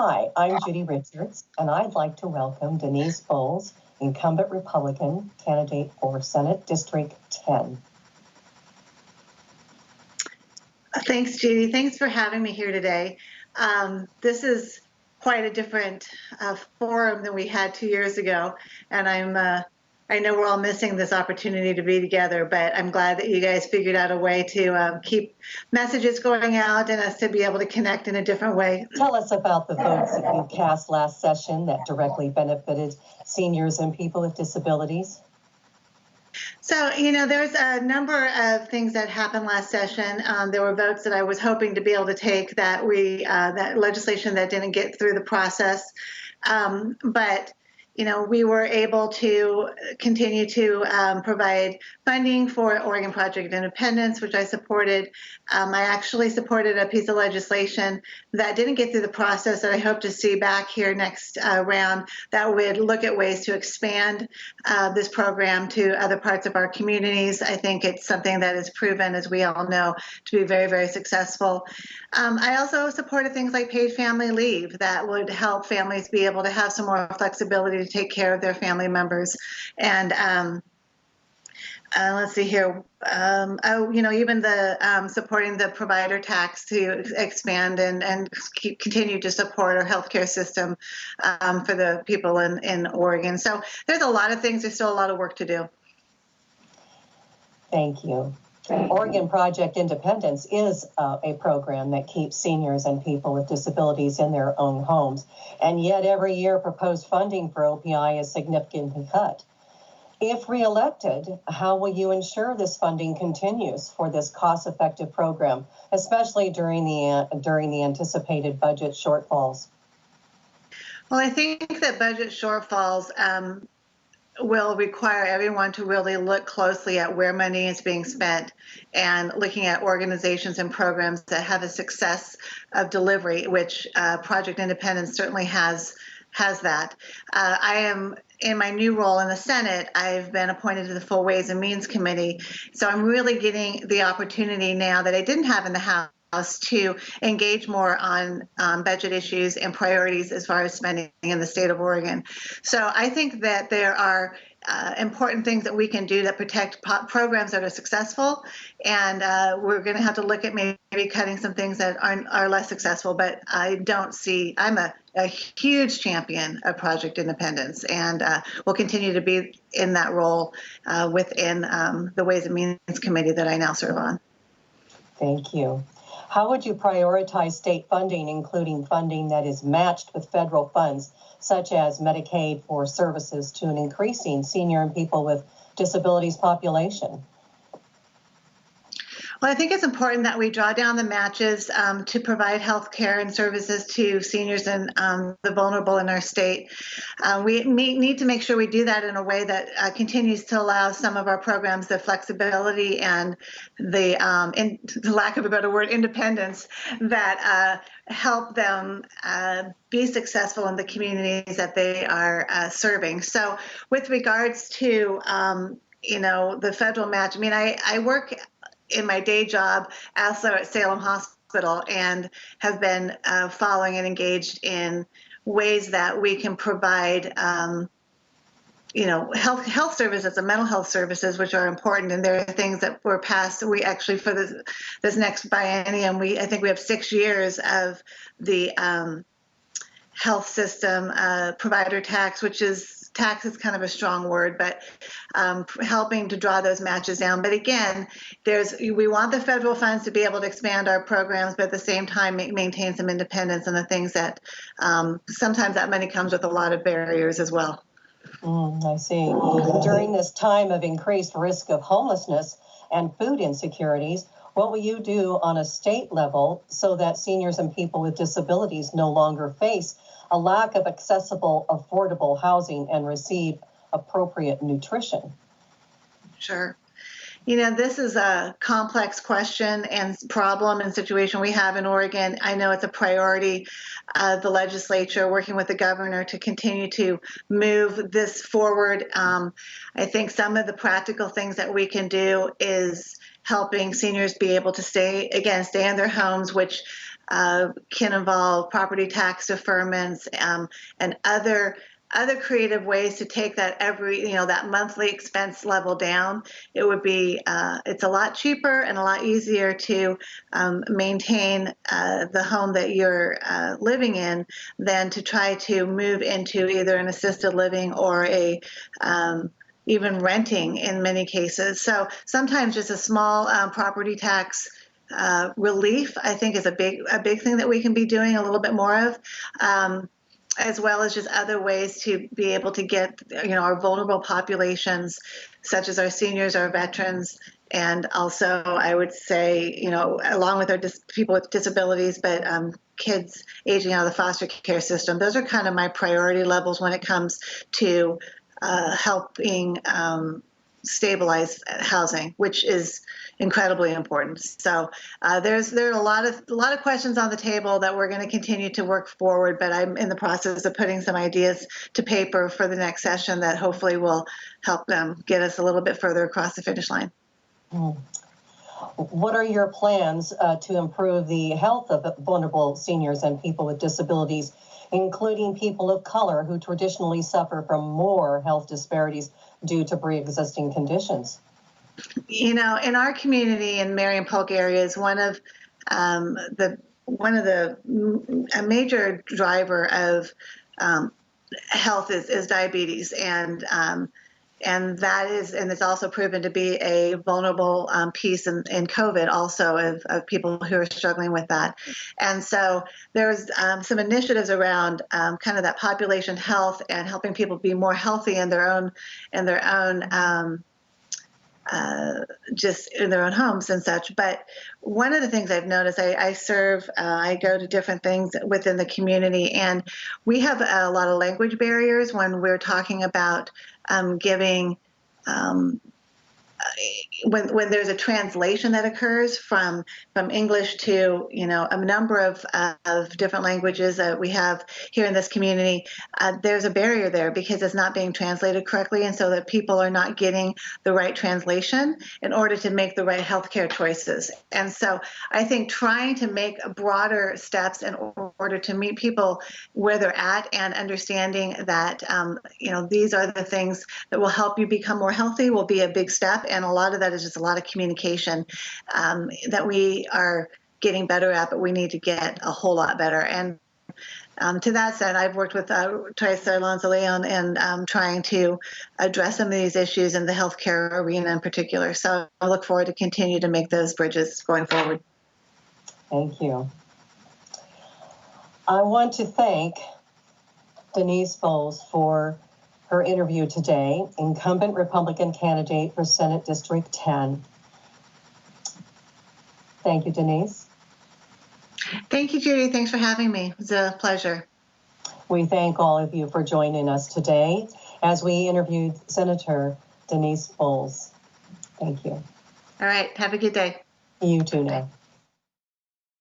Hi, I'm Judy Richards, and I'd like to welcome Denise Boles, incumbent Republican candidate for Senate District 10. Thanks, Judy. Thanks for having me here today. This is quite a different forum than we had 2 years ago, and I know we're all missing this opportunity to be together, but I'm glad that you guys figured out a way to keep messages going out and us to be able to connect in a different way. Tell us about the votes that you cast last session that directly benefited seniors and people with disabilities. So, there's a number of things that happened last session. There were votes that I was hoping to be able to take that that legislation that didn't get through the process. But we were able to continue to provide funding for Oregon Project Independence, which I supported. I actually supported a piece of legislation that didn't get through the process that I hope to see back here next round that would look at ways to expand this program to other parts of our communities. I think it's something that is proven, as we all know, to be very, very successful. I also supported things like paid family leave that would help families be able to have some more flexibility to take care of their family members. And let's see here. Even the supporting the provider tax to expand and continue to support our healthcare system for the people in Oregon. So there's a lot of things. There's still a lot of work to do. Thank you. Oregon Project Independence is a program that keeps seniors and people with disabilities in their own homes, and yet every year proposed funding for OPI is significantly cut. If reelected, how will you ensure this funding continues for this cost-effective program, especially during the anticipated budget shortfalls? Well, I think that budget shortfalls will require everyone to really look closely at where money is being spent and looking at organizations and programs that have a success of delivery, which Project Independence certainly has that. I am in my new role in the Senate. I've been appointed to the Full Ways and Means Committee, so I'm really getting the opportunity now that I didn't have in the House to engage more on budget issues and priorities as far as spending in the state of Oregon. So I think that there are important things that we can do that protect programs that are successful, and we're going to have to look at maybe cutting some things that are less successful. But I'm a huge champion of Project Independence, and will continue to be in that role within the Ways and Means Committee that I now serve on. Thank you. How would you prioritize state funding, including funding that is matched with federal funds, such as Medicaid for services to an increasing senior and people with disabilities population? Well, I think it's important that we draw down the matches to provide health care and services to seniors and the vulnerable in our state. We need to make sure we do that in a way that continues to allow some of our programs the flexibility and the lack of a better word, independence that help them be successful in the communities that they are serving. So with regards to the federal match, I work in my day job also at Salem Hospital and have been following and engaged in ways that we can provide health services and mental health services, which are important. And there are things that were passed. We actually, for this next biennium, I think we have 6 years of the health system provider tax, which is tax is kind of a strong word, but helping to draw those matches down. But again, we want the federal funds to be able to expand our programs, but at the same time maintain some independence in the things that sometimes that money comes with a lot of barriers as well. I see. During this time of increased risk of homelessness and food insecurities, what will you do on a state level so that seniors and people with disabilities no longer face a lack of accessible, affordable housing and receive appropriate nutrition? Sure. This is a complex question and problem and situation we have in Oregon. I know it's a priority of the legislature, working with the governor to continue to move this forward. I think some of the practical things that we can do is helping seniors be able to stay in their homes, which can involve property tax deferments, and other creative ways to take that that monthly expense level down. It would be, it's a lot cheaper and a lot easier to maintain the home that you're living in than to try to move into either an assisted living or even renting in many cases. So sometimes just a small property tax relief, I think, is a big thing that we can be doing a little bit more of. As well as just other ways to be able to get, our vulnerable populations, such as our seniors, our veterans, and also I would say, along with our people with disabilities, but kids aging out of the foster care system. Those are kind of my priority levels when it comes to helping stabilize housing, which is incredibly important. So there are a lot of questions on the table that we're going to continue to work forward, but I'm in the process of putting some ideas to paper for the next session that hopefully will help them get us a little bit further across the finish line. What are your plans to improve the health of vulnerable seniors and people with disabilities, including people of color who traditionally suffer from more health disparities due to pre-existing conditions? In our community in Marion Polk area is a major driver of health is diabetes, and it's also proven to be a vulnerable piece in COVID also of people who are struggling with that. And so there's some initiatives around kind of that population health and helping people be more healthy in their own just in their own homes and such. But one of the things I've noticed, I go to different things within the community, and we have a lot of language barriers when we're talking about giving when there's a translation that occurs from English to a number of different languages that we have here in this community, there's a barrier there because it's not being translated correctly, and so that people are not getting the right translation in order to make the right healthcare choices. And so I think trying to make broader steps in order to meet people where they're at and understanding that these are the things that will help you become more healthy will be a big step. And a lot of that is just a lot of communication that we are getting better at, but we need to get a whole lot better. And to that said, I've worked with Teresa Alonso Leon and trying to address some of these issues in the healthcare arena in particular. So I look forward to continue to make those bridges going forward. Thank you. I want to thank Denyc Boles for her interview today, incumbent Republican candidate for Senate District 10. Thank you, Denyc. Thank you, Judy. Thanks for having me. It was a pleasure. We thank all of you for joining us today as we interviewed Senator Denyc Boles. Thank you. All right. Have a good day. You too now.